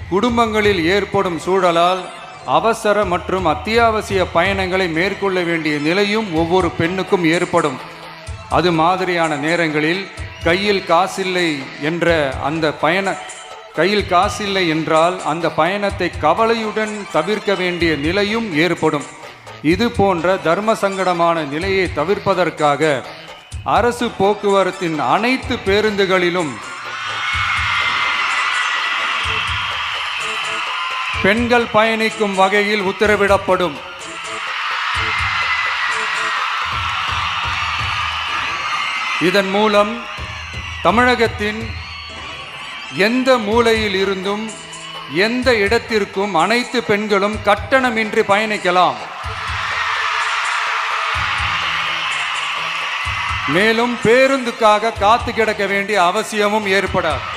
குடும்பங்களில் ஏற்படும் சூழலால் அவசர மற்றும் அத்தியாவசிய பயணங்களை மேற்கொள்ள வேண்டிய நிலையும் ஒவ்வொரு பெண்ணுக்கும் ஏற்படும். அது மாதிரியான நேரங்களில் கையில் காசில்லை என்றால் அந்த பயணத்தை கவலையுடன் தவிர்க்க வேண்டிய நிலையும் ஏற்படும். இது போன்ற தர்ம சங்கடமான நிலையை தவிர்ப்பதற்காக அரசு போக்குவரத்தின் அனைத்து பேருந்துகளிலும் பெண்கள் பயணிக்கும் வகையில் உத்தரவிடப்படும். இதன் மூலம் தமிழகத்தின் எந்த மூலையில் இருந்தும் எந்த இடத்திற்கும் அனைத்து பெண்களும் கட்டணமின்றி பயணிக்கலாம். மேலும் பேருந்துக்காக காத்து கிடக்க வேண்டிய அவசியமும் ஏற்படாது.